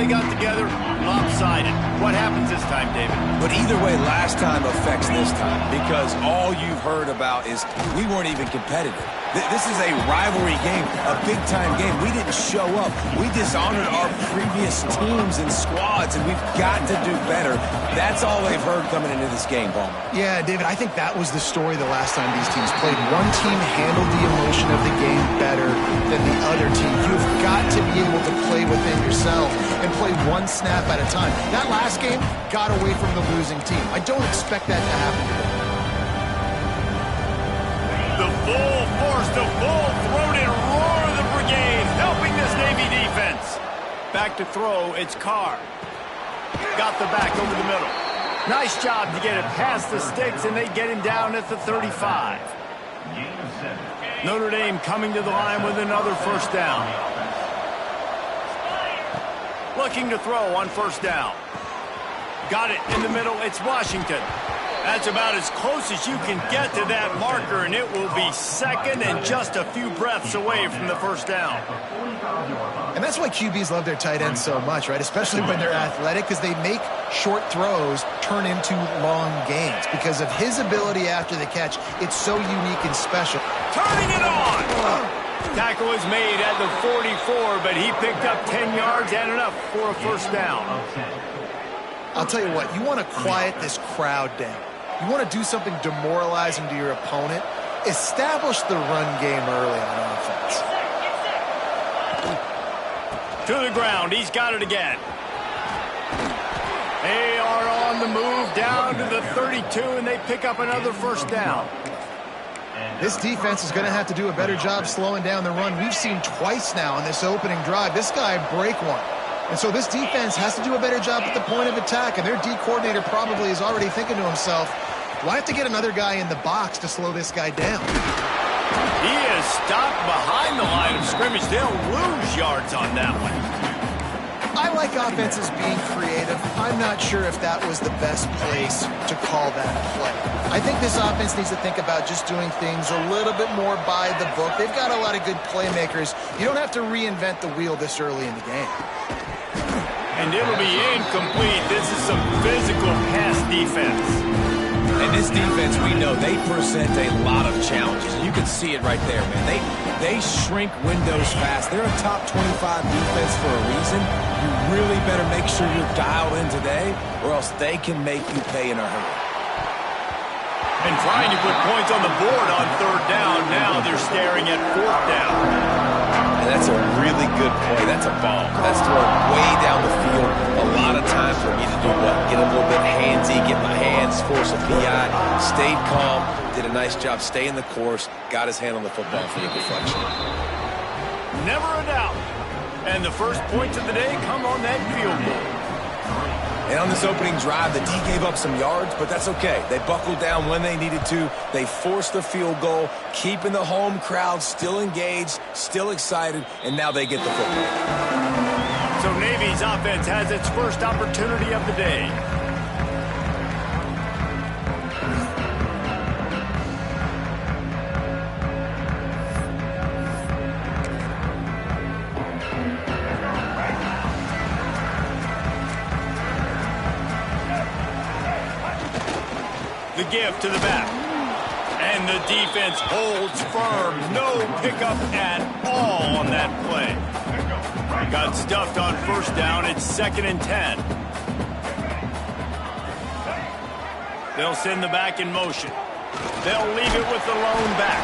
got together, lopsided. What happens this time, David? But either way, last time affects this time because all you've heard about is we weren't even competitive. This is a rivalry game, a big-time game. We didn't show up. We dishonored our previous teams and squads, and we've got to do better. That's all they've heard coming into this game, Palmer. Yeah, David, I think that was the story the last time these teams played. One team handled the emotion of the game better than the other team. You've got to be able to play within yourself and play one snap at a time. That last game got away from the losing team. I don't expect that to happen today. The full force, the full-throated roar of the brigade, helping this Navy defense. Back to throw, it's Carr. Got the back over the middle. Nice job to get it past the sticks, and they get him down at the 35. Notre Dame coming to the line with another first down. Looking to throw on first down. Got it in the middle, it's Washington. That's about as close as you can get to that marker, and it will be second and just a few breaths away from the first down. And that's why QBs love their tight ends so much, right? Especially when they're athletic, because they make short throws turn into long gains. Because of his ability after the catch, it's so unique and special. Turning it on! Tackle is made at the 44, but he picked up 10 yards and enough for a first down. I'll tell you what, you want to quiet this crowd down. You want to do something demoralizing to your opponent. Establish the run game early on offense. To the ground, he's got it again. They are on the move down to the 32, and they pick up another first down. This defense is going to have to do a better job slowing down the run. We've seen twice now in this opening drive. This guy break one. And so this defense has to do a better job at the point of attack, and their D coordinator probably is already thinking to himself, do I have to get another guy in the box to slow this guy down? He is stopped behind the line of scrimmage. They'll lose yards on that one. I like offenses being creative. I'm not sure if that was the best place to call that play. I think this offense needs to think about just doing things a little bit more by the book. They've got a lot of good playmakers. You don't have to reinvent the wheel this early in the game. And it'll be incomplete. This is some physical pass defense. And this defense, we know, they present a lot of challenges. You can see it right there, man. They shrink windows fast. They're a top 25 defense for a reason. You really better make sure you're dialed in today, or else they can make you pay in a hurry. And trying to put points on the board on third down. Now they're staring at fourth down. And that's a really good play. That's a bomb. That's thrown way down the field. A lot of time for me to do what? Get a little bit handsy, get my hands, force a PI. Stayed calm, did a nice job staying the course, got his hand on the football for the deflection. Never a doubt. And the first points of the day come on that field goal. And on this opening drive, the D gave up some yards, but that's okay. They buckled down when they needed to. They forced the field goal, keeping the home crowd still engaged, still excited, and now they get the football. So Navy's offense has its first opportunity of the day. The give to the back. And the defense holds firm. No pickup at all on that play. Got stuffed on first down. It's 2nd and 10. They'll send the back in motion. They'll leave it with the lone back.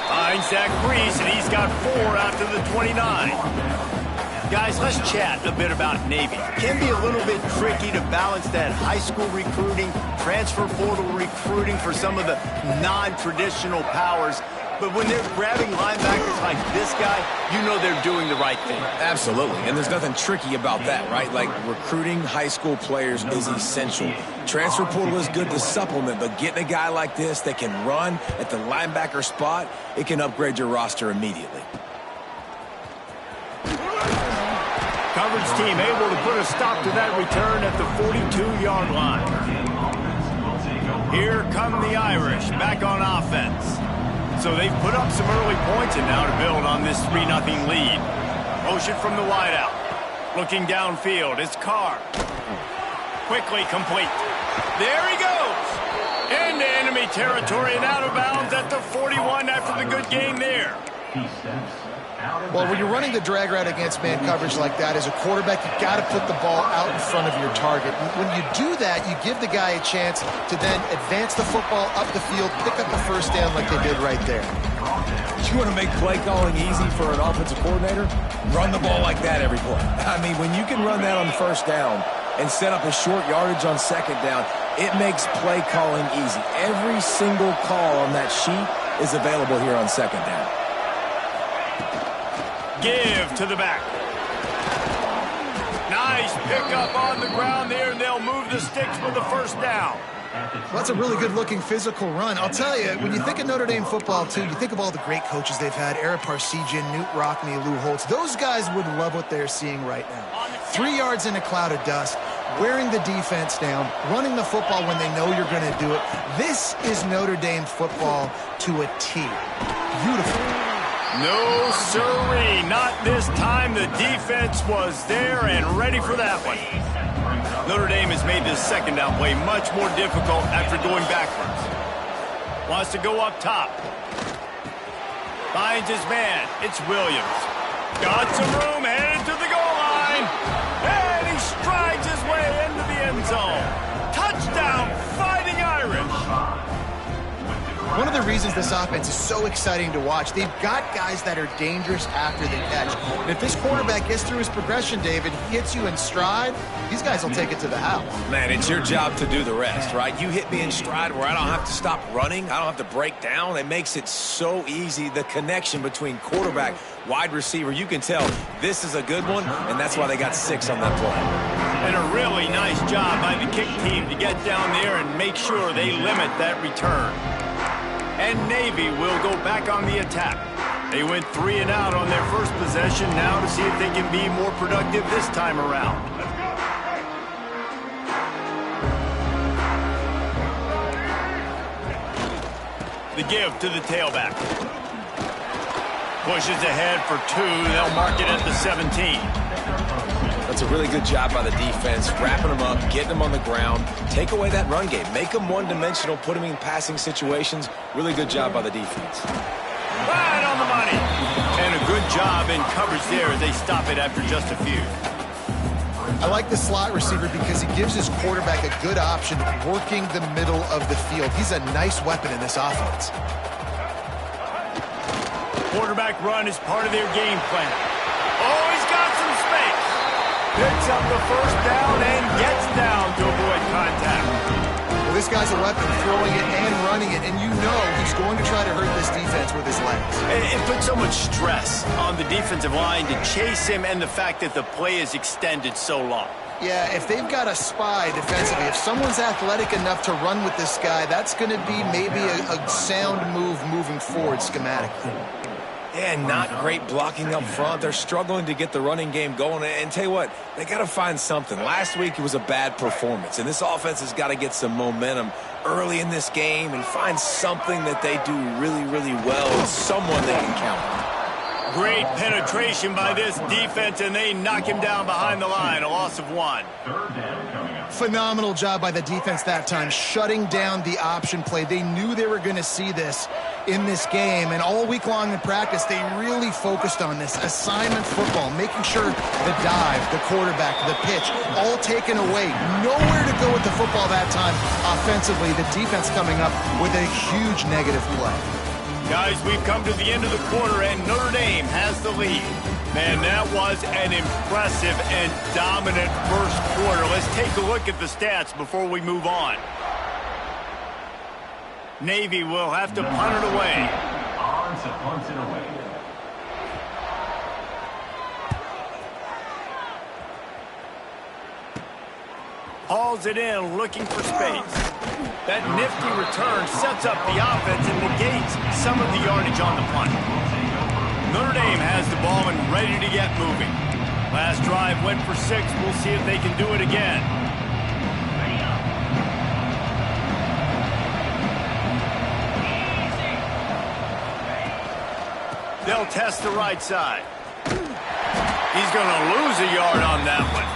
Finds Zach Brees, and he's got 4 out to the 29. Guys, let's chat a bit about Navy. It can be a little bit tricky to balance that high school recruiting, transfer portal recruiting for some of the non-traditional powers. But when they're grabbing linebackers like this guy, you know they're doing the right thing. Absolutely, and there's nothing tricky about that, right? Like, recruiting high school players is essential. Transfer portal is good to supplement, but getting a guy like this that can run at the linebacker spot, it can upgrade your roster immediately. Coverage team able to put a stop to that return at the 42-yard line. Here come the Irish back on offense. So they've put up some early points and now to build on this 3-0 lead. Motion from the wideout. Looking downfield, it's Carr. Quickly complete. There he goes. Into enemy territory and out of bounds at the 41 after the good game there. Well, when you're running the drag route against man coverage like that, as a quarterback, you've got to put the ball out in front of your target. When you do that, you give the guy a chance to then advance the football up the field, pick up a first down like they did right there. You want to make play calling easy for an offensive coordinator? Run the ball like that every play. I mean, when you can run that on first down and set up a short yardage on second down, it makes play calling easy. Every single call on that sheet is available here on second down. Give to the back. Nice pickup on the ground there, and they'll move the sticks for the first down. Well, that's a really good-looking physical run. I'll tell you, when you think of Notre Dame football, too, you think of all the great coaches they've had, Ara Parseghian, Newt Rockne, Lou Holtz. Those guys would love what they're seeing right now. 3 yards in a cloud of dust, wearing the defense down, running the football when they know you're going to do it. This is Notre Dame football to a T. Beautiful. No, sirree, not this time. The defense was there and ready for that one. Notre Dame has made this second down play much more difficult after going backwards. Wants to go up top. Finds his man. It's Williams. Got some room, headed to the goal line. And he strides his way into the end zone. Touchdown, Fighting Irish. One of the reasons this offense is so exciting to watch, they've got guys that are dangerous after the catch. And if this quarterback gets through his progression, David, he hits you in stride, these guys will take it to the house. Man, it's your job to do the rest, right? You hit me in stride where I don't have to stop running. I don't have to break down. It makes it so easy. The connection between quarterback, wide receiver, you can tell this is a good one, and that's why they got 6 on that play. And a really nice job by the kick team to get down there and make sure they limit that return. And Navy will go back on the attack. They went 3 and out on their first possession, now to see if they can be more productive this time around. The give to the tailback. Pushes ahead for 2. They'll mark it at the 17. That's a really good job by the defense, wrapping them up, getting them on the ground. Take away that run game. Make them one-dimensional, put them in passing situations. Really good job by the defense. Right on the money. And a good job in coverage there as they stop it after just a few. I like the slot receiver because he gives his quarterback a good option working the middle of the field. He's a nice weapon in this offense. Quarterback run is part of their game plan. Oh, he's got some space. Picks up the first down and gets down to avoid contact. Well, this guy's a weapon, throwing it and running it, and you know he's going to try to hurt this defense with his legs. It puts so much stress on the defensive line to chase him and the fact that the play is extended so long. Yeah, if they've got a spy defensively, if someone's athletic enough to run with this guy, that's going to be maybe a sound move moving forward schematically. Yeah, not great blocking up front. They're struggling to get the running game going. And tell you what, they got to find something. Last week it was a bad performance, and this offense has got to get some momentum early in this game and find something that they do really, really well and someone they can count on. Great penetration by this defense, and they knock him down behind the line, a loss of 1. Phenomenal job by the defense that time, shutting down the option play. They knew they were going to see this in this game, and all week long in practice, they really focused on this assignment football, making sure the dive, the quarterback, the pitch, all taken away. Nowhere to go with the football that time offensively. The defense coming up with a huge negative play. Guys, we've come to the end of the quarter, and Notre Dame has the lead. Man, that was an impressive and dominant first quarter. Let's take a look at the stats before we move on. Navy will have to punt it away. On to punt it away. Hauls it in, looking for space. That nifty return sets up the offense and negates some of the yardage on the punt. Notre Dame has the ball and ready to get moving. Last drive went for 6. We'll see if they can do it again. They'll test the right side. He's going to lose a yard on that one.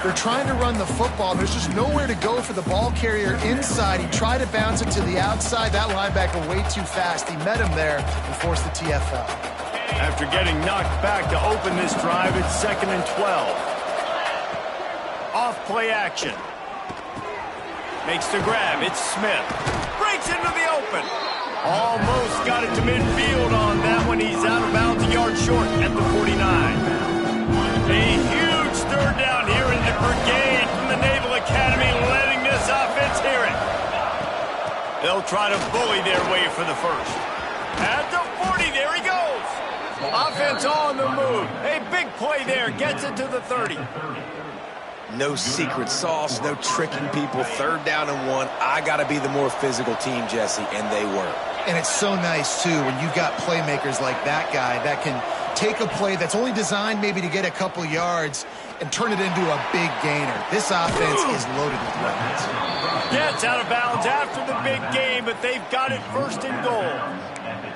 They're trying to run the football. There's just nowhere to go for the ball carrier inside. He tried to bounce it to the outside. That linebacker way too fast. He met him there and forced the TFL. After getting knocked back to open this drive, it's 2nd and 12. Off play action. Makes the grab. It's Smith. Breaks into the open. Almost got it to midfield on that one. He's out of bounds, a yard short at the 49. A huge third down here in the brigade from the Naval Academy, letting this offense hear it. They'll try to bully their way for the first. At the 40, there he goes. Offense on the move. A big play there, gets it to the 30. No secret sauce, no tricking people. 3rd down and 1. I got to be the more physical team, Jesse, and they were. And it's so nice, too, when you've got playmakers like that guy that can take a play that's only designed maybe to get a couple yards and turn it into a big gainer. This offense is loaded with weapons. Gets out of bounds after the big game, but they've got it 1st and goal.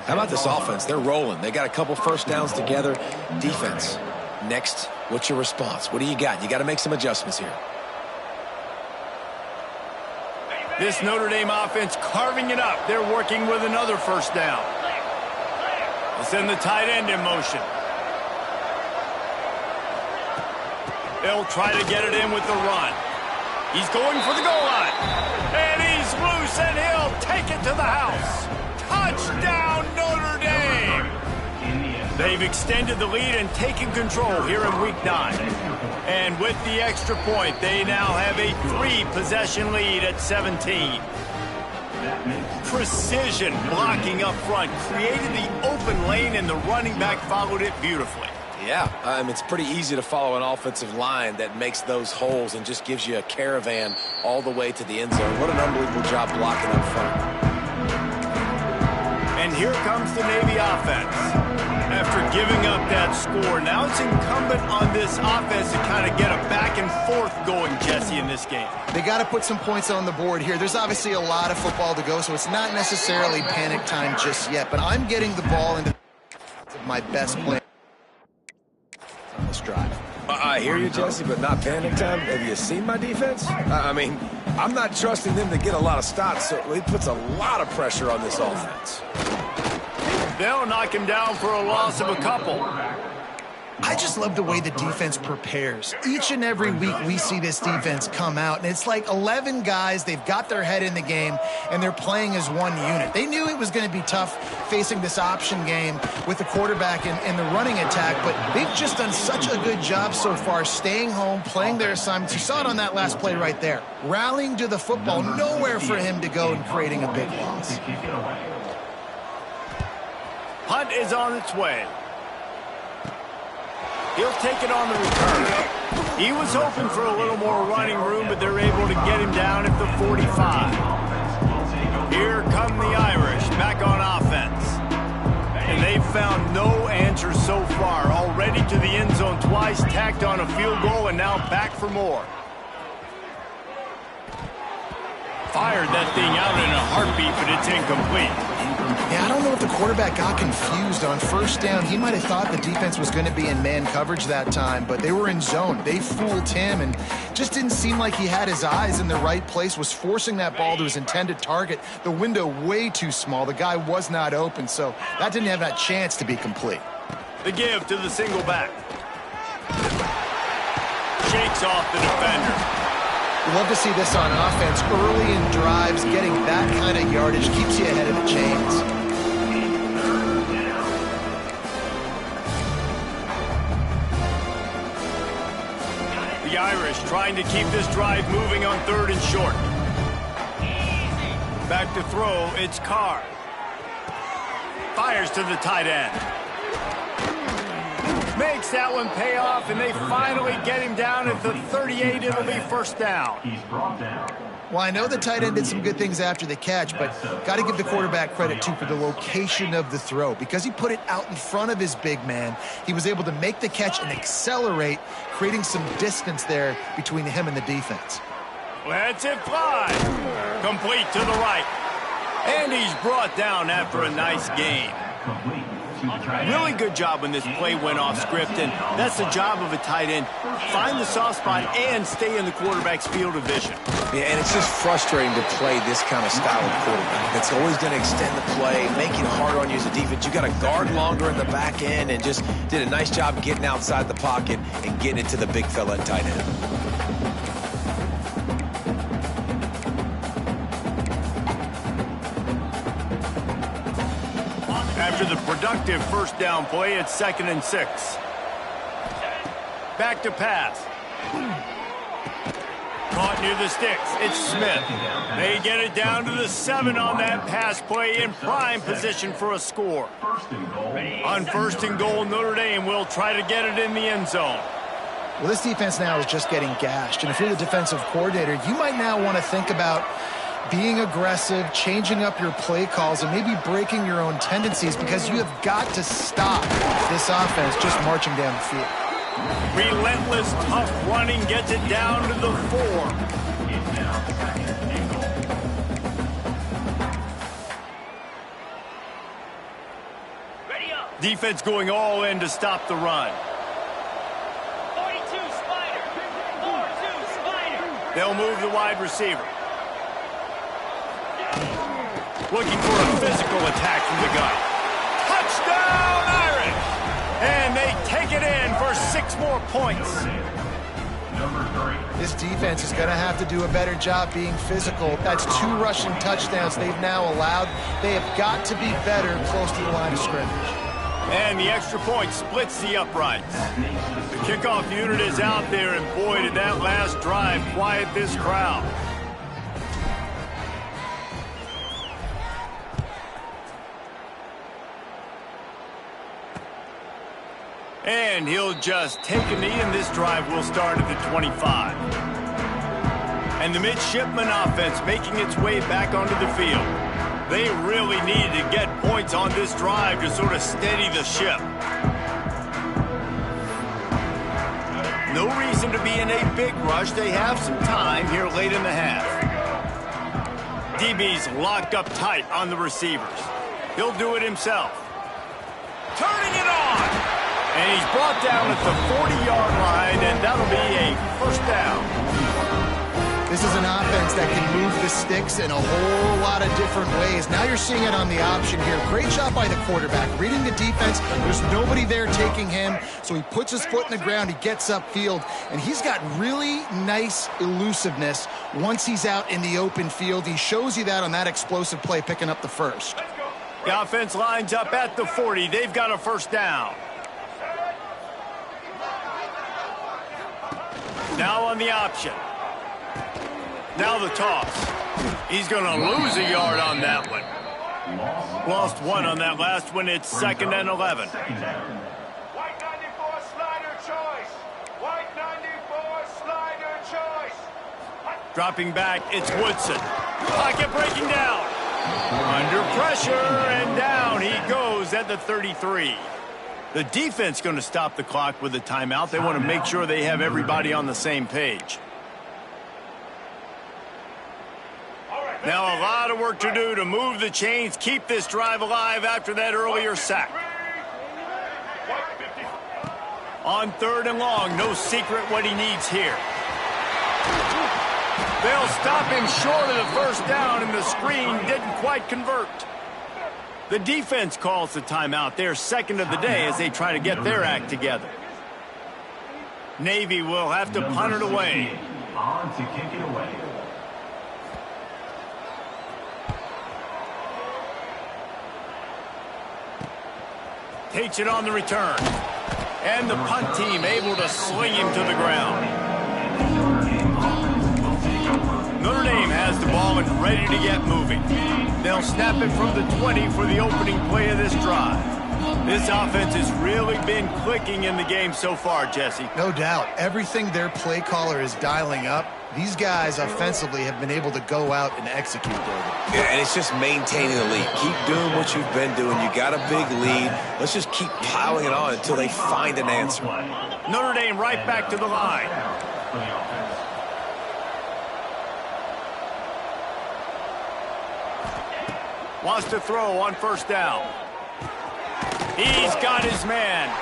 How about this offense? They're rolling. They got a couple first downs together. Defense. Next, what's your response? What do you got? You got to make some adjustments here. This Notre Dame offense carving it up. They're working with another 1st down. They'll send the tight end in motion. They'll try to get it in with the run. He's going for the goal line. And he's loose, and he'll take it to the house. Touchdown, Notre Dame! They've extended the lead and taken control here in Week 9. And with the extra point, they now have a 3-possession lead at 17. Precision blocking up front created the open lane, and the running back followed it beautifully. Yeah, it's pretty easy to follow an offensive line that makes those holes and just gives you a caravan all the way to the end zone. What an unbelievable job blocking up front. And here comes the Navy offense. After giving up that score, now it's incumbent on this offense to kind of get a back and forth going, Jesse, in this game. They got to put some points on the board here. There's obviously a lot of football to go, so it's not necessarily panic time just yet. But I'm getting the ball into my best play on this drive. I hear you, Jesse, but not panic time. Have you seen my defense? I mean, I'm not trusting them to get a lot of stops, so it puts a lot of pressure on this offense. They'll knock him down for a loss of a couple. I just love the way the defense prepares. Each and every week we see this defense come out, and it's like 11 guys. They've got their head in the game, and they're playing as one unit. They knew it was going to be tough facing this option game with the quarterback and the running attack, but they've just done such a good job so far staying home, playing their assignments. You saw it on that last play right there. Rallying to the football, nowhere for him to go and creating a big loss. Hunt is on its way. He'll take it on the return. He was hoping for a little more running room, but they're able to get him down at the 45. Here come the Irish back on offense. And they've found no answer so far. Already to the end zone twice, tacked on a field goal, and now back for more. Fired that thing out in a heartbeat, but it's incomplete. Yeah, I don't know if the quarterback got confused on 1st down. He might have thought the defense was going to be in man coverage that time, but they were in zone. They fooled him and just didn't seem like he had his eyes in the right place, was forcing that ball to his intended target. The window way too small. The guy was not open, so that didn't have that chance to be complete. The give to the single back. Shakes off the defender. We love to see this on offense. Early in drives, getting that kind of yardage keeps you ahead of the chains. The Irish trying to keep this drive moving on 3rd and short. Back to throw, it's Carr. Fires to the tight end. Makes that one pay off, and they finally get him down at the 38. It'll be 1st down. Well, I know the tight end did some good things after the catch, but got to give the quarterback credit, too, for the location of the throw. Because he put it out in front of his big man, he was able to make the catch and accelerate, creating some distance there between him and the defense. Lets it fly. Complete to the right. And he's brought down after a nice gain. Really good job when this play went off script, and that's the job of a tight end. Find the soft spot and stay in the quarterback's field of vision. Yeah, and it's just frustrating to play this kind of style of quarterback. It's always going to extend the play, make it harder on you as a defense. You got to guard longer in the back end, and just did a nice job getting outside the pocket and getting it to the big fella at tight end. After the productive first down play, it's 2nd and 6. Back to pass. Caught near the sticks. It's Smith. They get it down to the 7 on that pass play in prime position for a score. On 1st and goal, Notre Dame will try to get it in the end zone. Well, this defense now is just getting gashed. And if you're the defensive coordinator, you might now want to think about being aggressive, changing up your play calls, and maybe breaking your own tendencies, because you have got to stop this offense just marching down the field. Relentless, tough running gets it down to the 4. Defense going all in to stop the run. 42 Spider. 4-2 Spider. They'll move the wide receiver. Looking for a physical attack from the gun. Touchdown, Irish! And they take it in for 6 more points. This defense is going to have to do a better job being physical. That's 2 rushing touchdowns they've now allowed. They have got to be better close to the line of scrimmage. And the extra point splits the uprights. The kickoff unit is out there, and boy, did that last drive quiet this crowd. And he'll just take a knee, and this drive will start at the 25. And the midshipman offense making its way back onto the field. They really needed to get points on this drive to sort of steady the ship. No reason to be in a big rush. They have some time here late in the half. DB's locked up tight on the receivers. He'll do it himself. Turning it on! And he's brought down at the 40-yard line, and that'll be a first down. This is an offense that can move the sticks in a whole lot of different ways. Now you're seeing it on the option here. Great job by the quarterback. Reading the defense, there's nobody there taking him, so he puts his foot in the ground, he gets upfield, and he's got really nice elusiveness once he's out in the open field. He shows you that on that explosive play, picking up the first. The offense lines up at the 40. They've got a first down. Now on the option. Now the toss. He's going to lose a yard on that one. Lost 1 on that last one. It's 2nd and 11. White 94 slider choice. White 94 slider choice. Dropping back, it's Woodson. Pocket breaking down. Under pressure, and down he goes at the 33. The defense going to stop the clock with a timeout. They want to make sure they have everybody on the same page. Now a lot of work to do to move the chains, keep this drive alive after that earlier sack. On 3rd and long, no secret what he needs here. They'll stop him short of the first down, and the screen didn't quite convert. The defense calls the timeout. Their 2nd of the day as they try to get their act together. Navy will have to punt it away. On to kick it away. Takes it on the return. And the punt team able to sling him to the ground. Notre Dame has the ball and ready to get moving. They'll snap it from the 20 for the opening play of this drive. This offense has really been clicking in the game so far, Jesse. No doubt. Everything their play caller is dialing up, these guys offensively have been able to go out and execute, David. Yeah, and it's just maintaining the lead. Keep doing what you've been doing. You got a big lead. Let's just keep piling it on until they find an answer. Notre Dame right back to the line. Wants to throw on 1st down. He's got his man.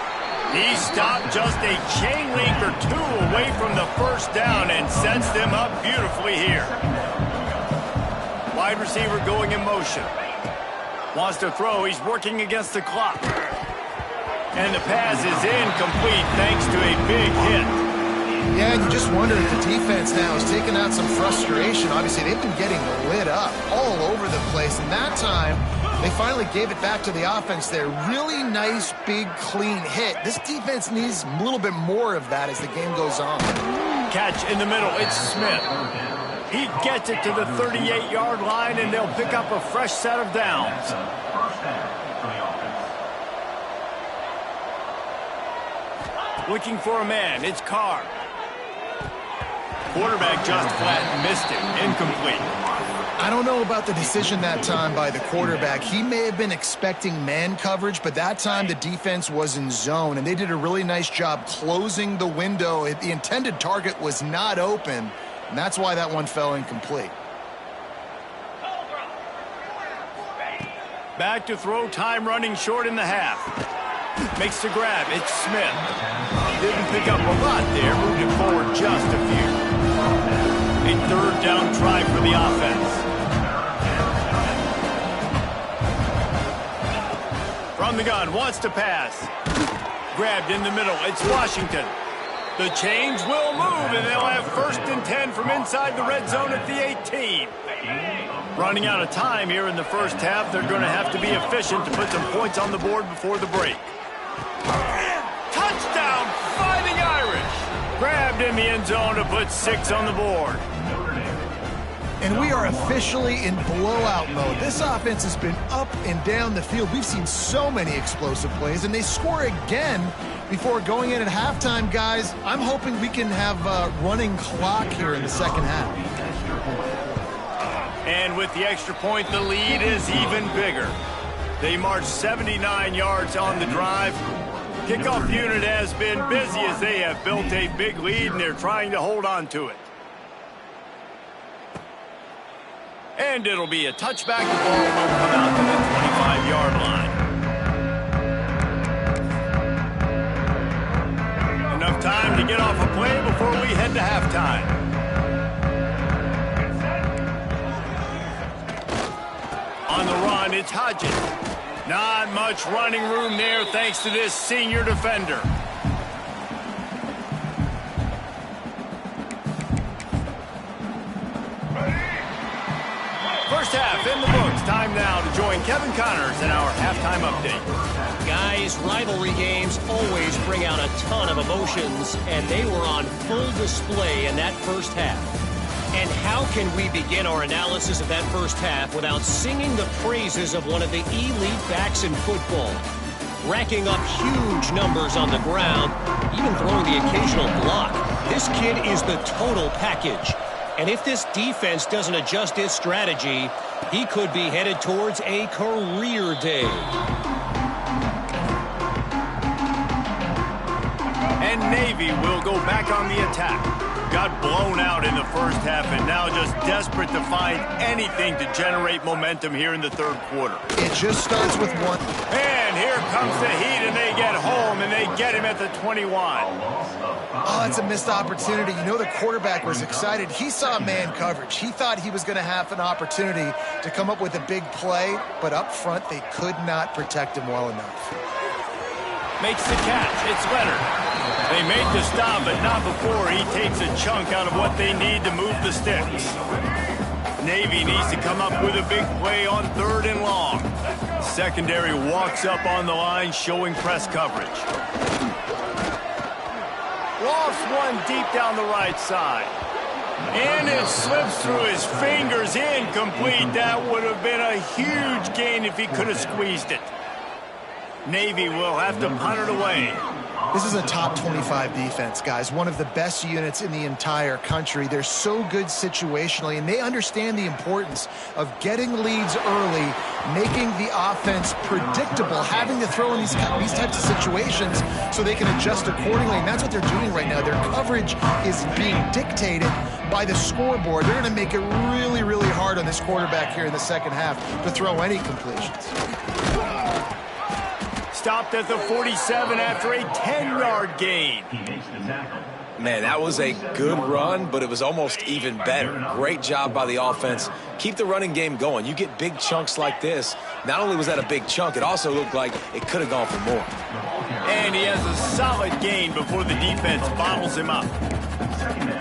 He stopped just a chain link or two away from the first down and sets them up beautifully here. Wide receiver going in motion. Wants to throw. He's working against the clock. And the pass is incomplete thanks to a big hit. Yeah, and you just wonder if the defense now is taking out some frustration. Obviously, they've been getting lit up all over the place. And that time, they finally gave it back to the offense there. Really nice, big, clean hit. This defense needs a little bit more of that as the game goes on. Catch in the middle. It's Smith. He gets it to the 38-yard line, and they'll pick up a fresh set of downs. Looking for a man. It's Carr. Quarterback just flat missed it. Incomplete. I don't know about the decision that time by the quarterback. He may have been expecting man coverage, but that time the defense was in zone, and they did a really nice job closing the window. The intended target was not open, and that's why that one fell incomplete. Back to throw, time running short in the half. Makes the grab. It's Smith. Didn't pick up a lot there. Moved it forward just a few. A third down try for the offense. From the gun, wants to pass. Grabbed in the middle. It's Washington. The change will move, and they'll have 1st and 10 from inside the red zone at the 18. Running out of time here in the first half. They're going to have to be efficient to put some points on the board before the break. Touchdown, Fighting Irish. Grabbed in the end zone to put 6 on the board. And we are officially in blowout mode. This offense has been up and down the field. We've seen so many explosive plays, and they score again before going in at halftime, guys. I'm hoping we can have a running clock here in the second half. And with the extra point, the lead is even bigger. They marched 79 yards on the drive. Kickoff unit has been busy as they have built a big lead, and they're trying to hold on to it. And it'll be a touchback. The ball will come out to the 25-yard line. Enough time to get off a play before we head to halftime. On the run, it's Hodges. Not much running room there thanks to this senior defender. First half in the books. Time now to join Kevin Connors in our halftime update. Guys, rivalry games always bring out a ton of emotions, and they were on full display in that first half. And how can we begin our analysis of that first half without singing the praises of one of the elite backs in football? Racking up huge numbers on the ground, even throwing the occasional block. This kid is the total package. And if this defense doesn't adjust its strategy, he could be headed towards a career day. And Navy will go back on the attack. Got blown out in the first half and now just desperate to find anything to generate momentum here in the third quarter. It just starts with one. And here comes the Heat, and they get home, and they get him at the 21. Oh, it's a missed opportunity. You know the quarterback was excited. He saw man coverage. He thought he was going to have an opportunity to come up with a big play, but up front they could not protect him well enough. Makes the catch. It's Leonard. They make the stop, but not before he takes a chunk out of what they need to move the sticks. Navy needs to come up with a big play on 3rd and long. Secondary walks up on the line, showing press coverage. Lofts one deep down the right side. And it slips through his fingers, incomplete. That would have been a huge gain if he could have squeezed it. Navy will have to punt it away. This is a top 25 defense, guys. One of the best units in the entire country. They're so good situationally, and they understand the importance of getting leads early, making the offense predictable, having to throw in these types of situations so they can adjust accordingly, and that's what they're doing right now. Their coverage is being dictated by the scoreboard. They're going to make it really, really hard on this quarterback here in the second half to throw any completions. stopped at the 47 after a 10-yard gain. He makes the tackle. Man, that was a good run, but it was almost even better. Great job by the offense. Keep the running game going. You get big chunks like this. Not only was that a big chunk, it also looked like it could have gone for more. And he has a solid gain before the defense bottles him up.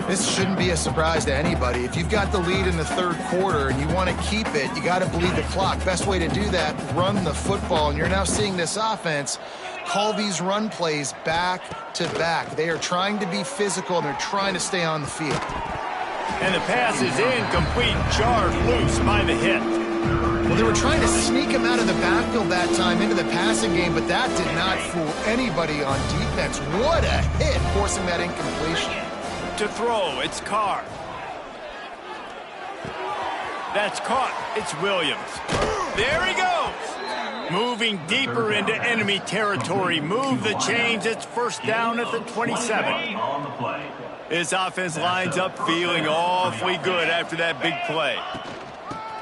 This shouldn't be a surprise to anybody. If you've got the lead in the third quarter and you want to keep it, you got to bleed the clock. Best way to do that, run the football. And you're now seeing this offense call these run plays back to back. They are trying to be physical, and they're trying to stay on the field. And the pass is incomplete, jarred loose by the hit. Well, they were trying to sneak him out of the backfield that time into the passing game, but that did not fool anybody on defense. What a hit, forcing that incompletion. To throw, it's Carr. That's caught. It's Williams. There he goes. Moving deeper into enemy territory. Move the chains. It's first down at the 27. On the play. His offense lines up feeling awfully good after that big play.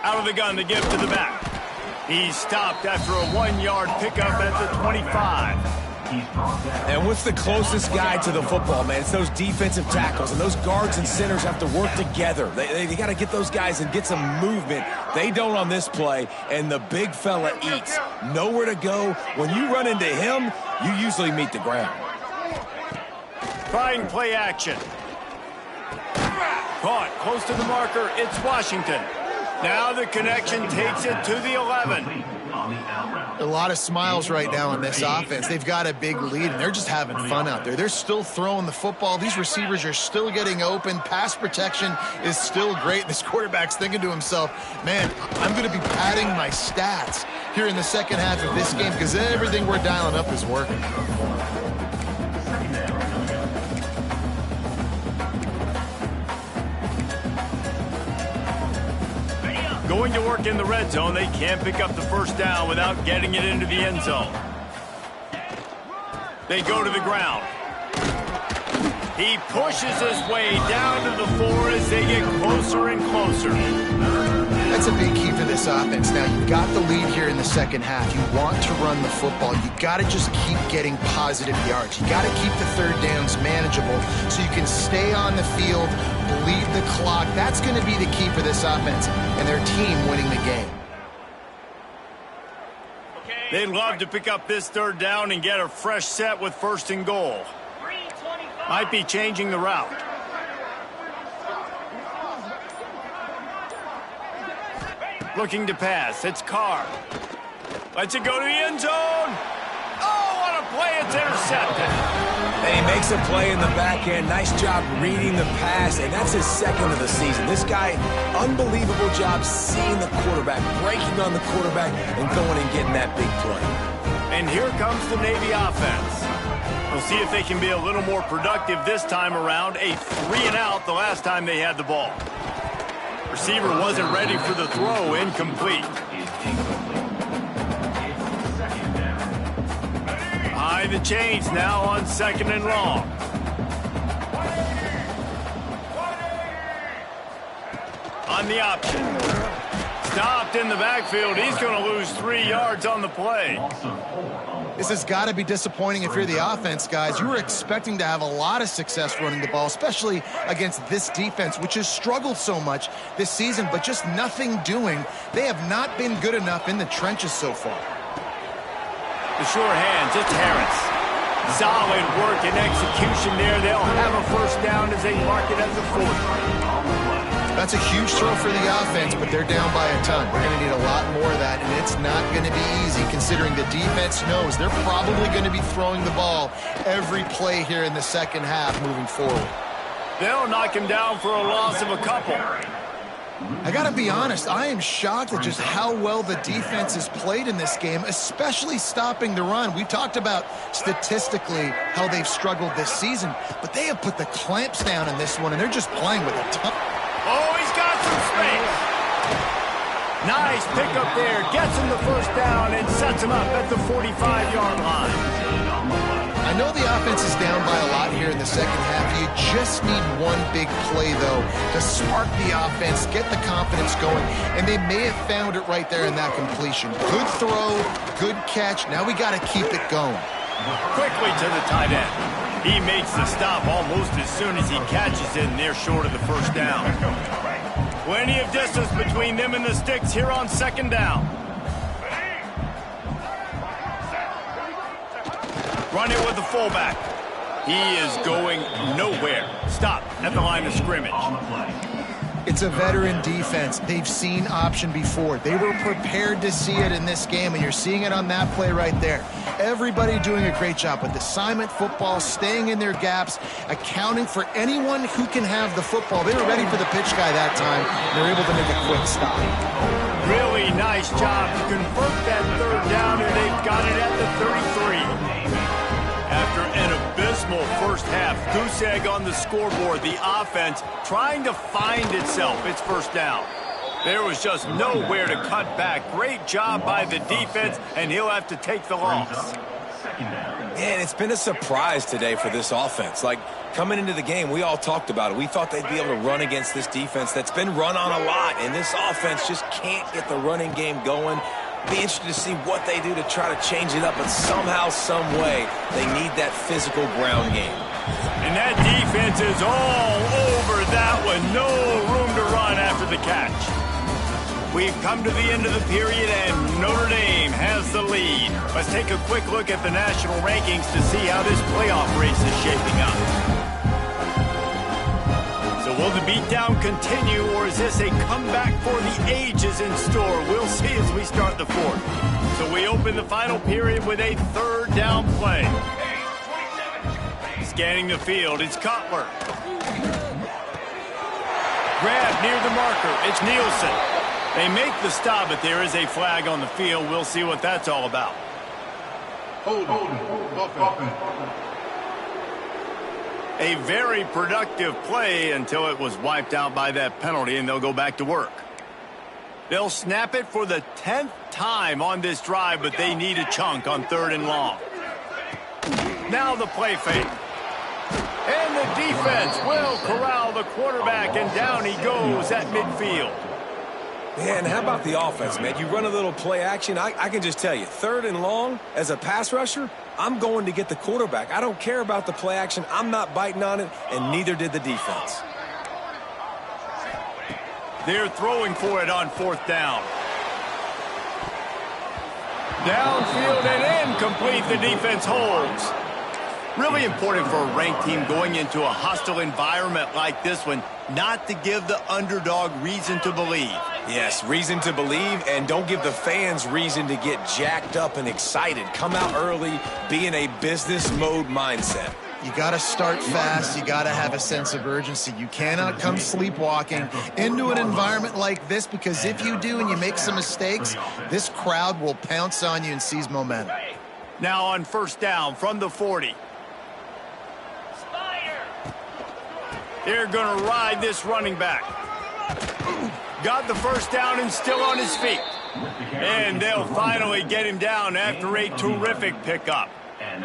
Out of the gun, the give to the back. He's stopped after a 1-yard pickup at the 25. And what's the closest guy to the football, man? It's those defensive tackles, and those guards and centers have to work together. They got to get those guys and get some movement. They don't on this play, and the big fella eats. Nowhere to go. When you run into him, you usually meet the ground. Trying play action. Caught close to the marker. It's Washington. Now the connection takes it to the 11. A lot of smiles right now on this offense. They've got a big lead, and they're just having fun out there. They're still throwing the football. These receivers are still getting open. Pass protection is still great. This quarterback's thinking to himself, man, I'm going to be padding my stats here in the second half of this game because everything we're dialing up is working. Going to work in the red zone. They can't pick up the first down without getting it into the end zone. They go to the ground. He pushes his way down to the 4 as they get closer and closer. That's a big key for this offense. Now, you've got the lead here in the second half. You want to run the football. You got to just keep getting positive yards. You got to keep the third downs manageable so you can stay on the field, bleed the clock. That's going to be the key for this offense and their team winning the game. They'd love to pick up this third down and get a fresh set with first and goal. Might be changing the route. Looking to pass. It's Carr. Lets it go to the end zone. Oh, what a play. It's intercepted. And he makes a play in the back end. Nice job reading the pass, and that's his second of the season. This guy, unbelievable job seeing the quarterback, breaking on the quarterback, and going and getting that big play. And here comes the Navy offense. We'll see if they can be a little more productive this time around. A 3-and-out the last time they had the ball. Receiver wasn't ready for the throw. Incomplete. Behind the chains now on second and long. On the option. Stopped in the backfield. He's going to lose 3 yards on the play. This has got to be disappointing if you're the offense, guys. You were expecting to have a lot of success running the ball, especially against this defense, which has struggled so much this season, but just nothing doing. They have not been good enough in the trenches so far. The sure hands, it's Harris. Solid work and execution there. They'll have a first down as they mark it at the 40. That's a huge throw for the offense, but they're down by a ton. We're going to need a lot more of that, and it's not going to be easy considering the defense knows they're probably going to be throwing the ball every play here in the second half moving forward. They'll knock him down for a loss of a couple. I got to be honest, I am shocked at just how well the defense has played in this game, especially stopping the run. We talked about statistically how they've struggled this season, but they have put the clamps down in this one, and they're just playing with a ton. Oh, he's got some space. Nice pickup there. Gets him the first down and sets him up at the 45-yard line. I I know the offense is down by a lot here in the second half. You just need one big play, though, to spark the offense, get the confidence going, and they may have found it right there in that completion. Good throw, good catch. Now we got to keep it going. Quickly to the tight end. He makes the stop almost as soon as he catches it, and they're short of the first down. Plenty of distance between them and the sticks here on second down. Run it with the fullback. He is going nowhere. Stop at the line of scrimmage. It's a veteran defense. They've seen option before. They were prepared to see it in this game, and you're seeing it on that play right there. Everybody doing a great job with assignment football, staying in their gaps, accounting for anyone who can have the football. They were ready for the pitch guy that time, and they're able to make a quick stop. Really nice job to convert that third down, and they've got it at the 33. After an abysmal first half, goose egg on the scoreboard, the offense trying to find itself. It's first down. There was just nowhere to cut back. Great job by the defense, and he'll have to take the loss. And it's been a surprise today for this offense. Like, coming into the game, we all talked about it. We thought they'd be able to run against this defense that's been run on a lot, and this offense just can't get the running game going. Be interested to see what they do to try to change it up, but somehow, some way, they need that physical ground game. And that defense is all over that one. No room to run after the catch. We've come to the end of the period, and Notre Dame has the lead. Let's take a quick look at the national rankings to see how this playoff race is shaping up. So will the beatdown continue, or is this a comeback for the ages in store? We'll see as we start the fourth. So we open the final period with a third down play. Scanning the field, it's Cutler. Grab near the marker, it's Nielsen. They make the stop, but there is a flag on the field. We'll see what that's all about. Hold. A very productive play until it was wiped out by that penalty, and they'll go back to work. They'll snap it for the 10th time on this drive, but they need a chunk on third and long. Now the play fake. And the defense will corral the quarterback, and down he goes at midfield. Man, how about the offense, man? You run a little play action. I can just tell you, third and long, as a pass rusher, I'm going to get the quarterback. I don't care about the play action. I'm not biting on it, and neither did the defense. They're throwing for it on fourth down. Downfield and incomplete. The defense holds. Really important for a ranked team going into a hostile environment like this one, not to give the underdog reason to believe. Yes, reason to believe, and don't give the fans reason to get jacked up and excited. Come out early, be in a business mode mindset. You got to start fast. You got to have a sense of urgency. You cannot come sleepwalking into an environment like this, because if you do and you make some mistakes, this crowd will pounce on you and seize momentum. Now on first down from the 40. They're going to ride this running back. Got the first down and still on his feet. And they'll finally get him down after a terrific pickup. And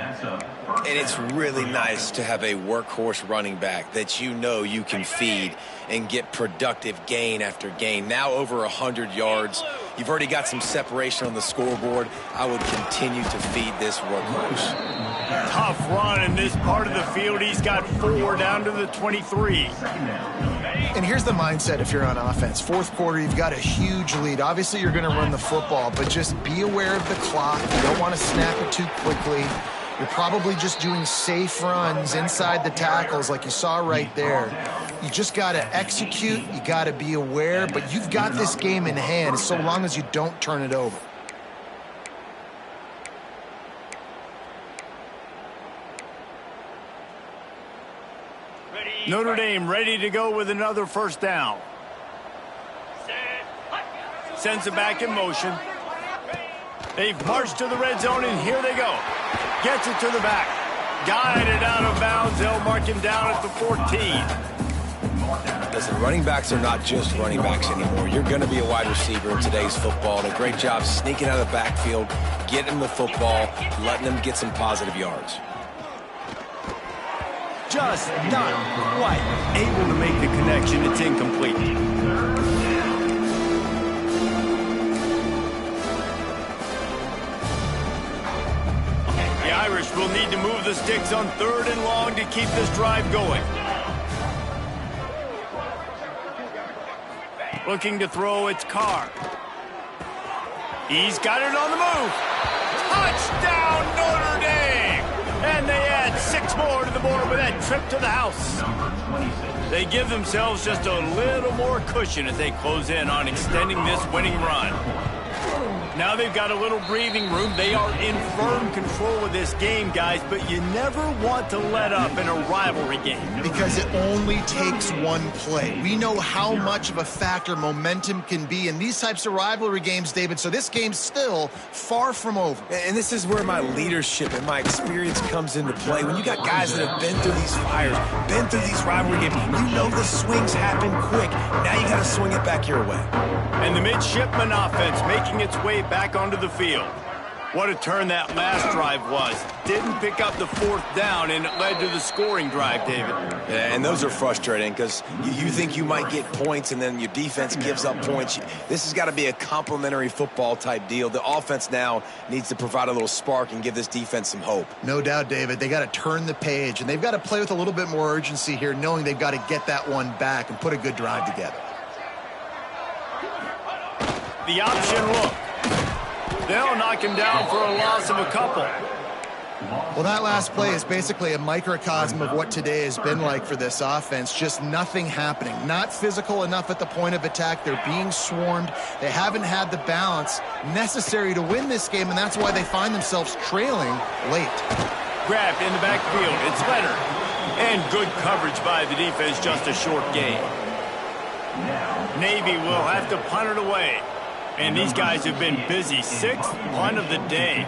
it's really nice to have a workhorse running back that you know you can feed and get productive gain after gain. Now over 100 yards. You've already got some separation on the scoreboard. I would continue to feed this workhorse. Tough run in this part of the field. He's got 4 down to the 23. And here's the mindset if you're on offense. Fourth quarter, you've got a huge lead. Obviously, you're going to run the football, but just be aware of the clock. You don't want to snap it too quickly. You're probably just doing safe runs inside the tackles like you saw right there. You just got to execute. You got to be aware, but you've got this game in hand so long as you don't turn it over. Notre Dame ready to go with another first down. Sends it back in motion. They've marched to the red zone, and here they go. Gets it to the back. Guided out of bounds. They'll mark him down at the 14. Listen, running backs are not just running backs anymore. You're going to be a wide receiver in today's football. And a great job sneaking out of the backfield, getting the football, letting them get some positive yards. just not quite able to make the connection. It's incomplete. The Irish will need to move the sticks on 3rd and long to keep this drive going. Looking to throw, it's Carr. He's got it on the move. Touchdown, Notre Dame! And they add 6 more to the board with that trip to the house. They give themselves just a little more cushion as they close in on extending this winning run. Now they've got a little breathing room. They are in firm control of this game, guys, but you never want to let up in a rivalry game. Because it only takes one play. We know how much of a factor momentum can be in these types of rivalry games, David, so this game's still far from over. And this is where my leadership and my experience comes into play. When you got guys that have been through these fires, been through these rivalry games, you know the swings happen quick. Now you got to swing it back your way. And the midshipman offense making its way back onto the field. What a turn that last drive was. Didn't pick up the 4th down, and it led to the scoring drive, David. Yeah, and those are frustrating because you think you might get points, and then your defense gives up points. This has got to be a complementary football type deal. The offense now needs to provide a little spark and give this defense some hope. No doubt, David. They got to turn the page, and they've got to play with a little bit more urgency here, knowing they've got to get that one back and put a good drive together. The option look. They'll knock him down for a loss of a couple. Well, that last play is basically a microcosm of what today has been like for this offense. Just nothing happening. Not physical enough at the point of attack. They're being swarmed. They haven't had the balance necessary to win this game, and that's why they find themselves trailing late. Grabbed in the backfield. It's Leonard. And good coverage by the defense. Just a short gain. Navy will have to punt it away. And these guys have been busy. 6th punt of the day.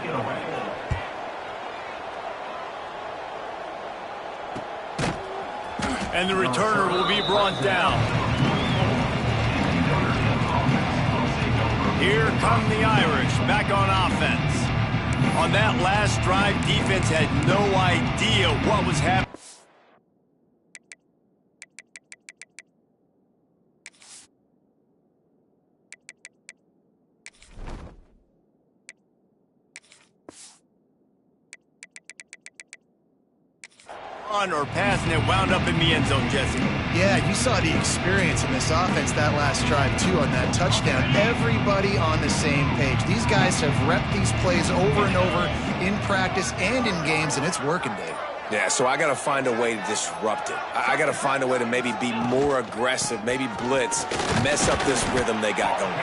And the returner will be brought down. Here come the Irish back on offense. On that last drive, defense had no idea what was happening. Or passing it wound up in the end zone, Jesse. Yeah, you saw the experience in this offense that last drive, too, on that touchdown. Everybody on the same page. These guys have repped these plays over and over in practice and in games, and it's working, Dave. Yeah, so I got to find a way to disrupt it. I got to find a way to maybe be more aggressive, maybe blitz, mess up this rhythm they got going.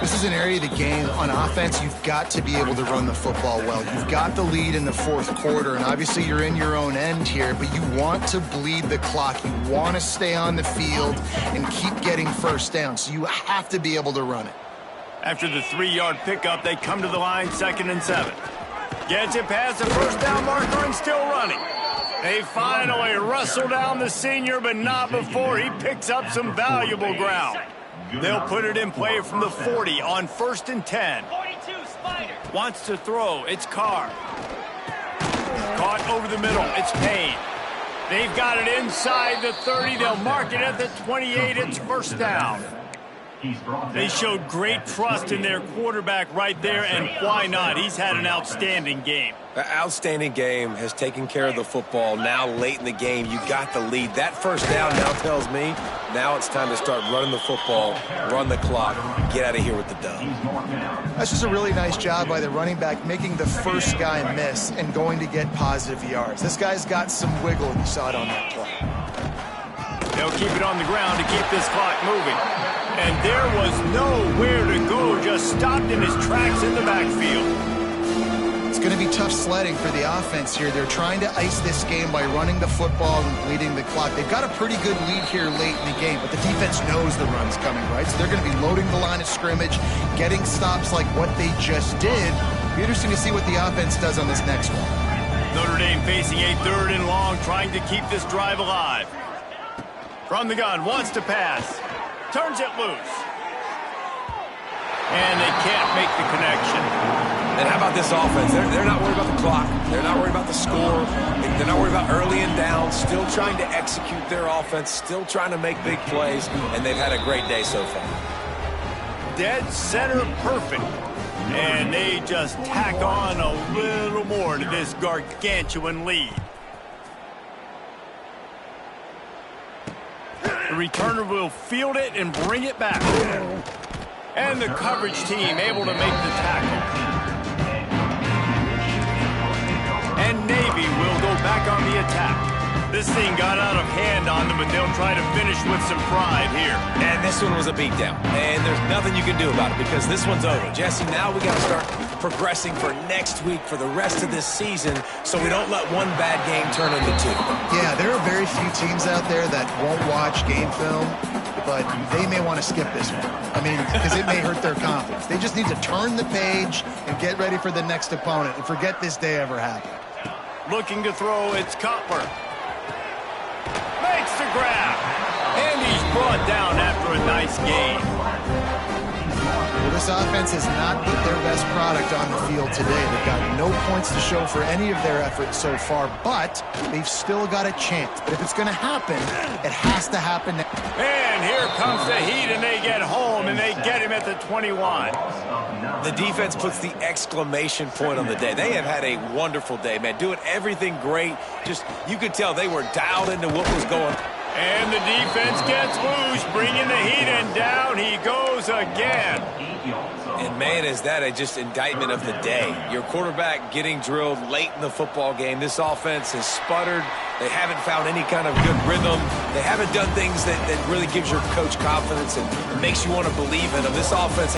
This is an area of the game on offense you've got to be able to run the football well. You've got the lead in the 4th quarter, and obviously you're in your own end here, but you want to bleed the clock. You want to stay on the field and keep getting first down, so you have to be able to run it. After the 3-yard pickup, they come to the line, 2nd and 7. Gets it past the first down marker and still running. They finally wrestle down the senior, but not before he picks up some valuable ground. They'll put it in play from the 40 on 1st and 10. 42, Spider. Wants to throw. It's Carr. Caught over the middle. It's Payne. They've got it inside the 30. They'll mark it at the 28. It's 1st down. They showed great trust in their quarterback right there, and why not? He's had an outstanding game. An outstanding game, has taken care of the football. Now late in the game, you got the lead. That 1st down now tells me now it's time to start running the football, run the clock, get out of here with the dub. That's just a really nice job by the running back, making the first guy miss and going to get positive yards. This guy's got some wiggle, and you saw it on that play. They'll keep it on the ground to keep this clock moving. And there was nowhere to go, just stopped in his tracks in the backfield. It's going to be tough sledding for the offense here. They're trying to ice this game by running the football and bleeding the clock. They've got a pretty good lead here late in the game, but the defense knows the run's coming, right? So they're going to be loading the line of scrimmage, getting stops like what they just did. It'll be interesting to see what the offense does on this next one. Notre Dame facing a 3rd and long, trying to keep this drive alive. From the gun, wants to pass. Turns it loose. And they can't make the connection. And how about this offense? They're not worried about the clock. They're not worried about the score. They're not worried about early and down. Still trying to execute their offense. Still trying to make big plays. And they've had a great day so far. Dead center perfect. And they just tack on a little more to this gargantuan lead. The returner will field it and bring it back. And the coverage team able to make the tackle. And Navy will go back on the attack. This thing got out of hand on them, but they'll try to finish with some pride here. And this one was a beatdown. And there's nothing you can do about it because this one's over. Jesse, now we got to start progressing for next week for the rest of this season so we don't let one bad game turn into two. Yeah, there are very few teams out there that won't watch game film, but they may want to skip this one. I mean, because it may hurt their confidence. They just need to turn the page and get ready for the next opponent and forget this day ever happened. Looking to throw, it's Cutler. Makes the grab. And he's brought down after a nice gain. Well, this offense has not put their best product on the field today. They've got no points to show for any of their efforts so far, but they've still got a chance. But if it's going to happen, it has to happen now. And here comes the Heat, and they get home, and they get him at the 21. The defense puts the exclamation point on the day. They have had a wonderful day, man. Doing everything great. Just, you could tell they were dialed into what was going on. And the defense gets loose, bringing the Heat, and down he goes again. And, man, is that a just indictment of the day. Your quarterback getting drilled late in the football game. This offense has sputtered. They haven't found any kind of good rhythm. They haven't done things that really gives your coach confidence and makes you want to believe in them. This offense